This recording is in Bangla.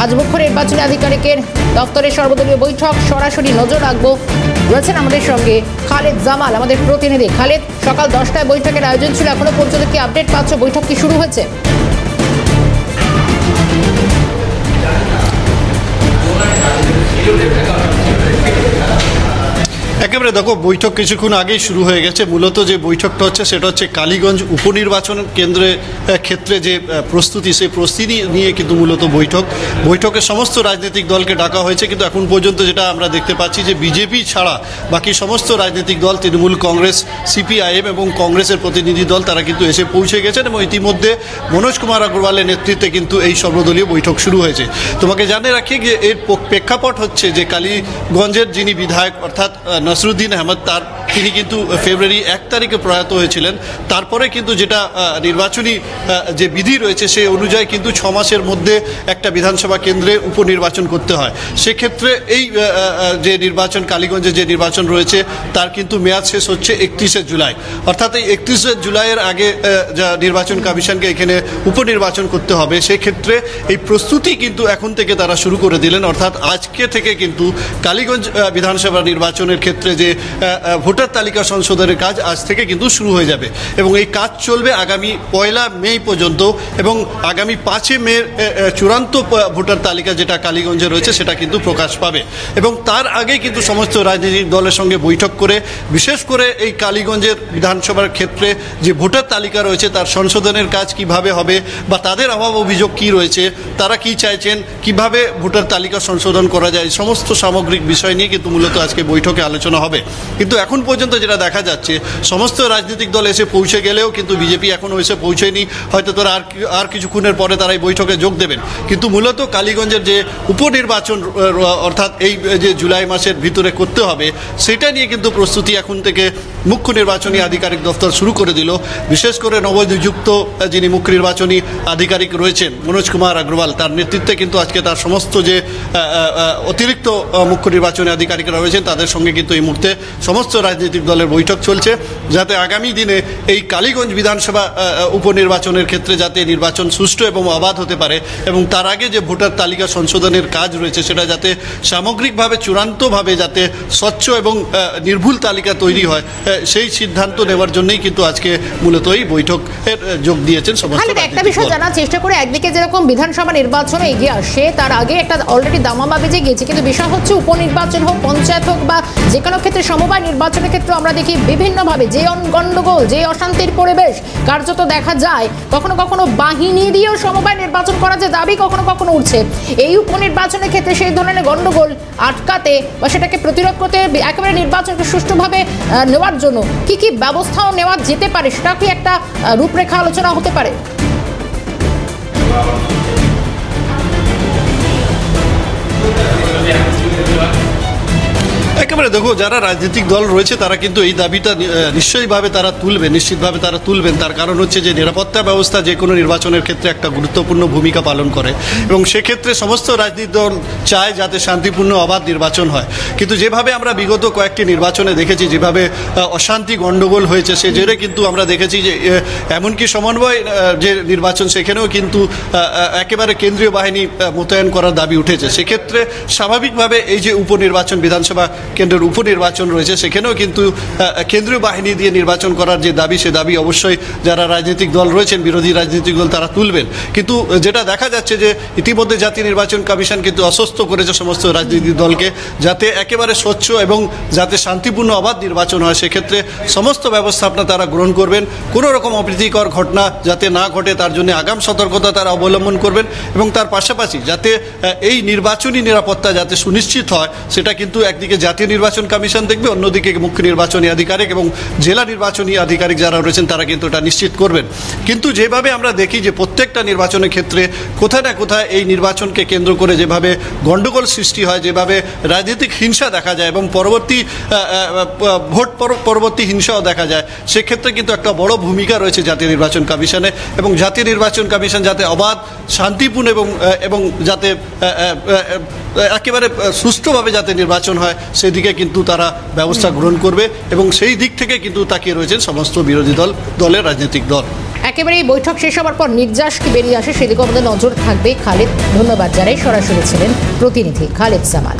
আজ মুখ্য নির্বাচনী আধিকারিকের দপ্তরে সর্বদলীয় বৈঠক, সরাসরি নজর রাখবো। রয়েছেন আমাদের সঙ্গে খালেদ জামাল, আমাদের প্রতিনিধি। খালেদ, সকাল 10টায় বৈঠকের আয়োজন ছিল, এখনো পর্যন্ত কি আপডেট পাচ্ছ? বৈঠক কি শুরু হয়েছে? একেবারে দেখো, বৈঠক কিছুক্ষণ আগেই শুরু হয়ে গেছে। মূলত যে বৈঠকটা হচ্ছে সেটা হচ্ছে কালীগঞ্জ উপনির্বাচন ক্ষেত্রে যে প্রস্তুতি, সেই প্রস্তুতি নিয়ে কিন্তু মূলত বৈঠকে সমস্ত রাজনৈতিক দলকে ডাকা হয়েছে। কিন্তু এখন পর্যন্ত যেটা আমরা দেখতে পাচ্ছি যে বিজেপি ছাড়া বাকি সমস্ত রাজনৈতিক দল, তৃণমূল কংগ্রেস, সিপিআইএম এবং কংগ্রেসের প্রতিনিধি দল, তারা কিন্তু এসে পৌঁছে গেছেন এবং ইতিমধ্যে মনোজ কুমার আগরওয়ালের নেতৃত্বে কিন্তু এই সর্বদলীয় বৈঠক শুরু হয়েছে। তোমাকে জানিয়ে রাখি যে এর প্রেক্ষাপট হচ্ছে যে কালীগঞ্জের যিনি বিধায়ক অর্থাৎ নাসরুদ্দিন আহমদ, তিনি কিন্তু ফেব্রুয়ারি 1 তারিখে প্রয়াত হয়েছিলেন। তারপরে কিন্তু যেটা নির্বাচনী যে বিধি রয়েছে সেই অনুযায়ী কিন্তু 6 মাসের মধ্যে একটা বিধানসভা কেন্দ্রে উপনির্বাচন করতে হয়। সেক্ষেত্রে এই যে নির্বাচন, কালীগঞ্জে যে নির্বাচন রয়েছে তার কিন্তু মেয়াদ শেষ হচ্ছে 31শে জুলাই। অর্থাৎ এই 31শে জুলাইয়ের আগে যা নির্বাচন কমিশনকে এখানে উপনির্বাচন করতে হবে, সেক্ষেত্রে এই প্রস্তুতি কিন্তু এখন থেকে তারা শুরু করে দিলেন। অর্থাৎ আজকে থেকে কিন্তু কালীগঞ্জ বিধানসভা নির্বাচনের ক্ষেত্রে যে ভোটার তালিকা সংশোধনের কাজ আজ থেকে কিন্তু শুরু হয়ে যাবে এবং এই কাজ চলবে আগামী 1 মে পর্যন্ত এবং আগামী 5 মে চূড়ান্ত ভোটার তালিকা যেটা কালীগঞ্জে রয়েছে সেটা কিন্তু প্রকাশ পাবে। এবং তার আগে কিন্তু সমস্ত রাজনৈতিক দলের সঙ্গে বৈঠক করে বিশেষ করে এই কালীগঞ্জের বিধানসভার ক্ষেত্রে যে ভোটার তালিকা রয়েছে তার সংশোধনের কাজ কিভাবে হবে বা তাদের অভাব অভিযোগ কি রয়েছে, তারা কি চাইছেন, কিভাবে ভোটার তালিকা সংশোধন করা যায়, সমস্ত সামগ্রিক বিষয় নিয়ে কিন্তু মূলত আজকে বৈঠকে আলোচনা হবে। কিন্তু এখন পর্যন্ত যেটা দেখা যাচ্ছে, সমস্ত রাজনৈতিক দল এসে পৌঁছে গেলেও কিন্তু বিজেপি এখনও এসে পৌঁছেনি। হয়তো তারা আর কিছুক্ষণের পরে তারা এই বৈঠকে যোগ দেবেন। কিন্তু মূলত কালীগঞ্জের যে উপনির্বাচন অর্থাৎ এই যে জুলাই মাসের ভিতরে করতে হবে, সেটা নিয়ে কিন্তু প্রস্তুতি এখন থেকে মুখ্য নির্বাচনী আধিকারিক দপ্তর শুরু করে দিল। বিশেষ করে নবনিযুক্ত যিনি মুখ্য নির্বাচনী আধিকারিক রয়েছেন মনোজ কুমার আগরওয়াল, তার নেতৃত্বে কিন্তু আজকে তার সমস্ত যে অতিরিক্ত মুখ্য নির্বাচনী আধিকারিকরা রয়েছেন তাদের সঙ্গে কিন্তু এই মুহূর্তে সমস্ত রাজনৈতিক দলের বৈঠক চলছে, যাতে আগামী দিনে এই কালীগঞ্জ বিধানসভা উপনির্বাচনের ক্ষেত্রে যাতে নির্বাচন সুষ্ঠু এবং অবাধ হতে পারে এবং তার আগে যে ভোটার তালিকা সংশোধনের কাজ রয়েছে সেটা যাতে সামগ্রিকভাবে চূড়ান্তভাবে যাতে স্বচ্ছ এবং নির্ভুল তালিকা তৈরি হয়, সেই সিদ্ধান্ত নেওয়ার জন্যই কিন্তু আজকে মূলত এই বৈঠকের যোগ দিয়েছেন সমস্ত। একটা বিষয় জানার চেষ্টা করে, একদিকে যেরকম বিধানসভা নির্বাচনে এগিয়ে আসে, তার আগে একটা অলরেডি দামামা বেজে গিয়েছে, কিন্তু বিষয় হচ্ছে উপনির্বাচন হোক, পঞ্চায়েত হোক বা যে কোনো ক্ষেত্রে সমবায় নির্বাচনের ক্ষেত্রে আমরা দেখি বিভিন্নভাবে যে গণ্ডগোল, যে অশান্তির পরিবেশ কার্যত দেখা যায়। কখনো কখনো বাহিনী দিয়েও সমবায় নির্বাচন করা যে দাবি কখনো কখনো উঠছে। এই উপনির্বাচনের ক্ষেত্রে সেই ধরনের গণ্ডগোল আটকাতে বা সেটাকে প্রতিরোধ করতে একেবারে নির্বাচনকে সুষ্ঠুভাবে নেওয়ার জন্য কি কি ব্যবস্থাও নেওয়া যেতে পারে, সেটা কি একটা রূপরেখা আলোচনা হতে পারে? একেবারে দেখো, যারা রাজনৈতিক দল রয়েছে তারা কিন্তু এই দাবিটা নিশ্চিতভাবে তারা তুলবেন। তার কারণ হচ্ছে যে নিরাপত্তা ব্যবস্থা যে কোনো নির্বাচনের ক্ষেত্রে একটা গুরুত্বপূর্ণ ভূমিকা পালন করে এবং সেক্ষেত্রে সমস্ত রাজনৈতিক দল চায় যাতে শান্তিপূর্ণ অবাধ নির্বাচন হয়। কিন্তু যেভাবে আমরা বিগত কয়েকটি নির্বাচনে দেখেছি যেভাবে অশান্তি গণ্ডগোল হয়েছে, সে জেরে কিন্তু আমরা দেখেছি যে এমনকি সমন্বয় যে নির্বাচন সেখানেও কিন্তু একেবারে কেন্দ্রীয় বাহিনী মোতায়েন করার দাবি উঠেছে। সেক্ষেত্রে স্বাভাবিকভাবে এই যে উপনির্বাচন, বিধানসভা কেন্দ্রের উপনির্বাচন রয়েছে, সেখানেও কিন্তু কেন্দ্রীয় বাহিনী দিয়ে নির্বাচন করার যে দাবি, সে দাবি অবশ্যই যারা রাজনৈতিক দল রয়েছেন, বিরোধী রাজনৈতিক দল, তারা তুলবেন। কিন্তু যেটা দেখা যাচ্ছে যে ইতিমধ্যে জাতীয় নির্বাচন কমিশন কিন্তু আশ্বস্ত করেছে সমস্ত রাজনৈতিক দলকে যাতে একেবারে স্বচ্ছ এবং যাতে শান্তিপূর্ণ অবাধ নির্বাচন হয়, সেক্ষেত্রে সমস্ত ব্যবস্থাপনা তারা গ্রহণ করবেন। কোনো রকম অপ্রীতিকর ঘটনা যাতে না ঘটে তার জন্য আগাম সতর্কতা তারা অবলম্বন করবেন এবং তার পাশাপাশি যাতে এই নির্বাচনী নিরাপত্তা যাতে সুনিশ্চিত হয়, সেটা কিন্তু একদিকে জাতীয় নির্বাচন কমিশন দেখবে, অন্যদিকে মুখ্য নির্বাচনী আধিকারিক এবং জেলা নির্বাচনী আধিকারিক যারা রয়েছেন তারা কিন্তু এটা নিশ্চিত করবেন। কিন্তু যেভাবে আমরা দেখি যে প্রত্যেকটা নির্বাচনের ক্ষেত্রে কোথায় না কোথায় এই নির্বাচনকে কেন্দ্র করে যেভাবে গণ্ডগোল সৃষ্টি হয়, যেভাবে রাজনৈতিক হিংসা দেখা যায় এবং ভোট পরবর্তী হিংসাও দেখা যায়, সেক্ষেত্রে কিন্তু একটা বড় ভূমিকা রয়েছে জাতীয় নির্বাচন কমিশনে এবং জাতীয় নির্বাচন কমিশন যাতে অবাধ, শান্তিপূর্ণ এবং যাতে একেবারে সুষ্ঠুভাবে যাতে নির্বাচন হয় সেদিকে কিন্তু তারা ব্যবস্থা গ্রহণ করবে এবং সেই দিক থেকে কিন্তু তাকিয়ে রয়েছেন সমস্ত বিরোধী দলের রাজনৈতিক দল। একেবারে এই বৈঠক শেষ হওয়ার পর নির্যাস কি বেরিয়ে আসে সেদিকে আমাদের নজর থাকবে। খালেদ, ধন্যবাদ জানাই। সরাসরি ছিলেন প্রতিনিধি খালেদ জামাল।